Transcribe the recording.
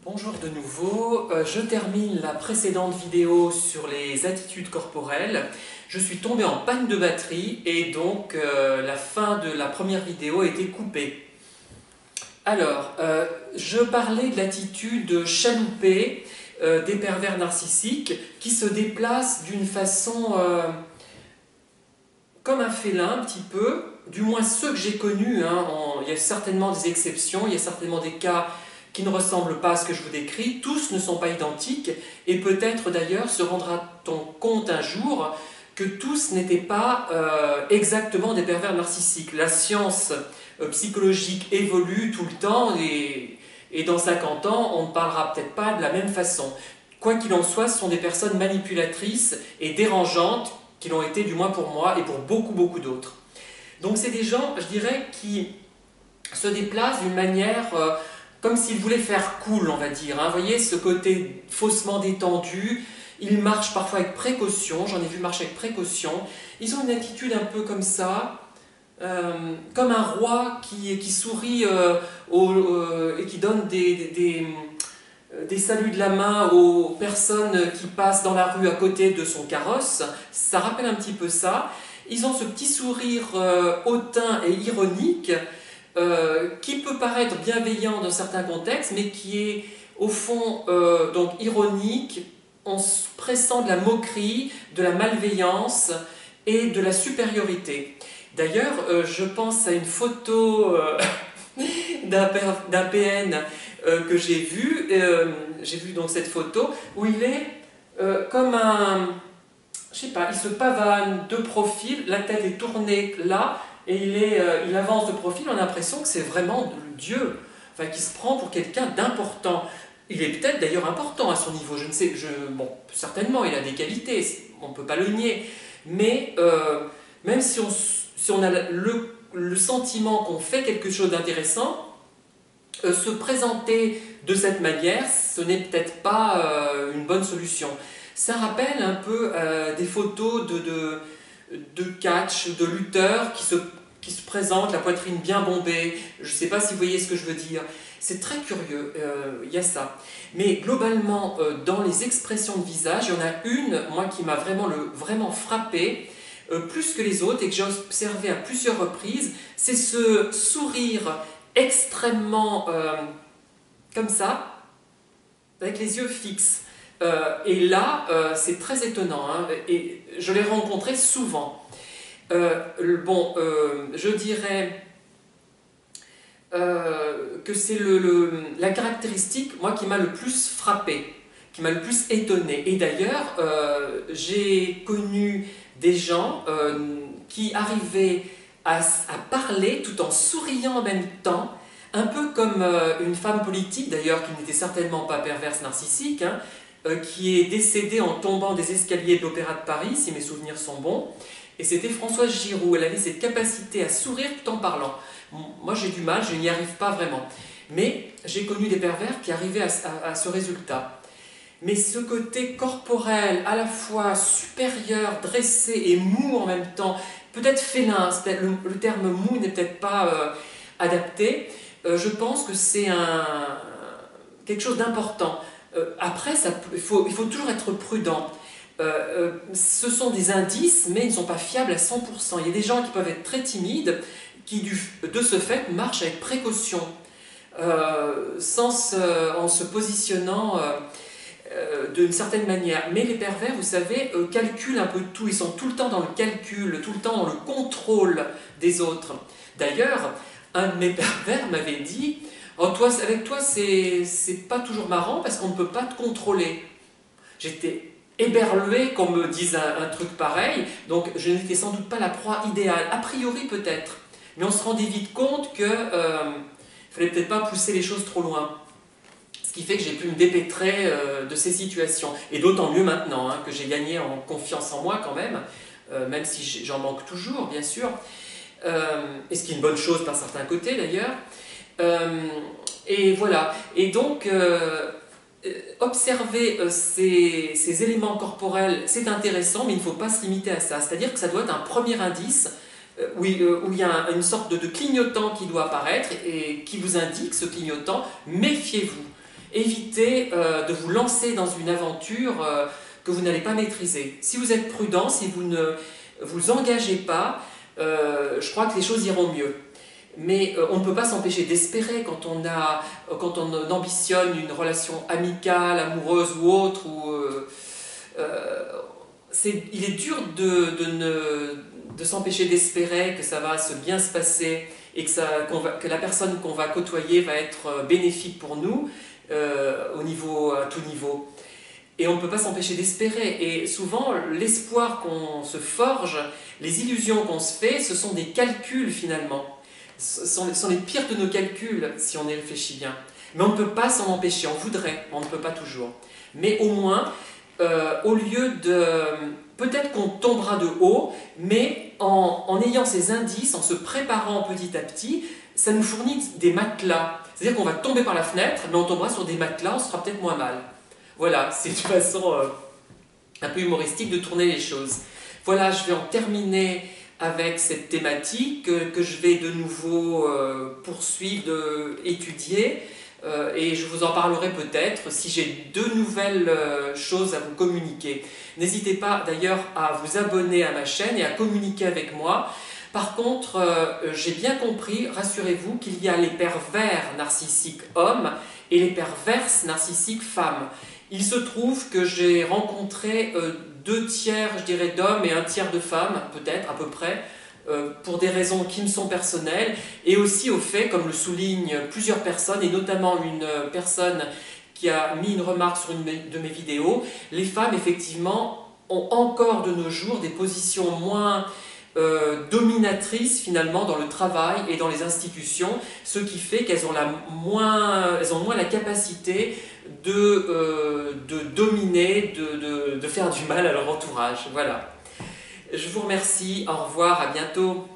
Bonjour de nouveau, je termine la précédente vidéo sur les attitudes corporelles. Je suis tombé en panne de batterie et donc la fin de la première vidéo a été coupée. Alors, je parlais de l'attitude chaloupée des pervers narcissiques qui se déplacent d'une façon comme un félin un petit peu, du moins ceux que j'ai connus, hein, il y a certainement des exceptions, il y a certainement des cas qui ne ressemblent pas à ce que je vous décris, tous ne sont pas identiques, et peut-être d'ailleurs se rendra-t-on compte un jour que tous n'étaient pas exactement des pervers narcissiques. La science psychologique évolue tout le temps, et dans 50 ans, on ne parlera peut-être pas de la même façon. Quoi qu'il en soit, ce sont des personnes manipulatrices et dérangeantes, qui l'ont été du moins pour moi et pour beaucoup d'autres. Donc c'est des gens, je dirais, qui se déplacent d'une manière comme s'ils voulaient faire cool, on va dire. Hein. Vous voyez, ce côté faussement détendu, ils marchent parfois avec précaution, j'en ai vu marcher avec précaution. Ils ont une attitude un peu comme ça, comme un roi qui sourit et qui donne des saluts de la main aux personnes qui passent dans la rue à côté de son carrosse. Ça rappelle un petit peu ça. Ils ont ce petit sourire hautain et ironique qui peut paraître bienveillant dans certains contextes, mais qui est au fond donc ironique, en pressant de la moquerie, de la malveillance et de la supériorité. D'ailleurs, je pense à une photo d'un PN que j'ai vu. J'ai vu donc cette photo où il est comme un... Je sais pas, il se pavane de profil, la tête est tournée là, et il avance de profil, on a l'impression que c'est vraiment Dieu, enfin, qui se prend pour quelqu'un d'important. Il est peut-être d'ailleurs important à son niveau, je ne sais, bon, certainement, il a des qualités, on ne peut pas le nier, mais même si on a le sentiment qu'on fait quelque chose d'intéressant, se présenter de cette manière, ce n'est peut-être pas une bonne solution. Ça rappelle un peu des photos de catch, de lutteurs qui se présentent, la poitrine bien bombée. Je ne sais pas si vous voyez ce que je veux dire. C'est très curieux, il y a ça. Mais globalement, dans les expressions de visage, il y en a une, moi, qui m'a vraiment frappé, plus que les autres, et que j'ai observé à plusieurs reprises, c'est ce sourire extrêmement comme ça, avec les yeux fixes. Et là, c'est très étonnant, hein, et je l'ai rencontré souvent. Je dirais que c'est la caractéristique, moi, qui m'a le plus frappé, qui m'a le plus étonné. Et d'ailleurs, j'ai connu des gens qui arrivaient à parler tout en souriant en même temps, un peu comme une femme politique, d'ailleurs, qui n'était certainement pas perverse narcissique, hein, qui est décédée en tombant des escaliers de l'Opéra de Paris, si mes souvenirs sont bons, et c'était Françoise Giroud. Elle avait cette capacité à sourire tout en parlant. Moi j'ai du mal, je n'y arrive pas vraiment. Mais j'ai connu des pervers qui arrivaient à ce résultat. Mais ce côté corporel, à la fois supérieur, dressé et mou en même temps, peut-être félin, le terme mou n'est peut-être pas adapté, je pense que c'est quelque chose d'important. Après, il faut toujours être prudent. Ce sont des indices, mais ils ne sont pas fiables à 100%. Il y a des gens qui peuvent être très timides, qui de ce fait marchent avec précaution, en se positionnant d'une certaine manière. Mais les pervers, vous savez, calculent un peu tout. Ils sont tout le temps dans le calcul, tout le temps dans le contrôle des autres. D'ailleurs, un de mes pervers m'avait dit: oh, avec toi, c'est pas toujours marrant parce qu'on ne peut pas te contrôler. J'étais éberlué qu'on me dise un truc pareil, donc je n'étais sans doute pas la proie idéale. A priori, peut-être. Mais on se rendait vite compte qu'il fallait peut-être pas pousser les choses trop loin. Ce qui fait que j'ai pu me dépêtrer de ces situations. Et d'autant mieux maintenant, hein, que j'ai gagné en confiance en moi quand même si j'en manque toujours, bien sûr. Et ce qui est une bonne chose par certains côtés d'ailleurs. Et voilà. Et donc, observer ces éléments corporels, c'est intéressant, mais il ne faut pas se limiter à ça. C'est-à-dire que ça doit être un premier indice où il y a une sorte de clignotant qui doit apparaître et qui vous indique, ce clignotant, méfiez-vous. évitez de vous lancer dans une aventure que vous n'allez pas maîtriser. Si vous êtes prudent, si vous ne vous engagez pas, je crois que les choses iront mieux. Mais on ne peut pas s'empêcher d'espérer quand on ambitionne une relation amicale, amoureuse ou autre. Il est dur de s'empêcher d'espérer que ça va bien se passer et que la personne qu'on va côtoyer va être bénéfique pour nous à tout niveau. Et on ne peut pas s'empêcher d'espérer. Et souvent, l'espoir qu'on se forge, les illusions qu'on se fait, ce sont des calculs finalement. Ce sont les pires de nos calculs, si on y réfléchit bien. Mais on ne peut pas s'en empêcher, on voudrait, on ne peut pas toujours. Mais au moins, au lieu de... Peut-être qu'on tombera de haut, mais en ayant ces indices, en se préparant petit à petit, ça nous fournit des matelas. C'est-à-dire qu'on va tomber par la fenêtre, mais on tombera sur des matelas, on se fera peut-être moins mal. Voilà, c'est une façon un peu humoristique de tourner les choses. Voilà, je vais en terminer avec cette thématique que je vais de nouveau poursuivre, étudier, et je vous en parlerai peut-être si j'ai de nouvelles choses à vous communiquer. N'hésitez pas d'ailleurs à vous abonner à ma chaîne et à communiquer avec moi. Par contre, j'ai bien compris, rassurez-vous, qu'il y a les pervers narcissiques hommes et les perverses narcissiques femmes. Il se trouve que j'ai rencontré 2 tiers, je dirais, d'hommes et 1 tiers de femmes, peut-être, à peu près, pour des raisons qui me sont personnelles, et aussi au fait, comme le soulignent plusieurs personnes, et notamment une personne qui a mis une remarque sur une de mes vidéos, les femmes, effectivement, ont encore de nos jours des positions moins dominatrices, finalement, dans le travail et dans les institutions, ce qui fait qu'elles ont moins la capacité de dominer, de faire du mal à leur entourage. Voilà. Je vous remercie, au revoir, à bientôt.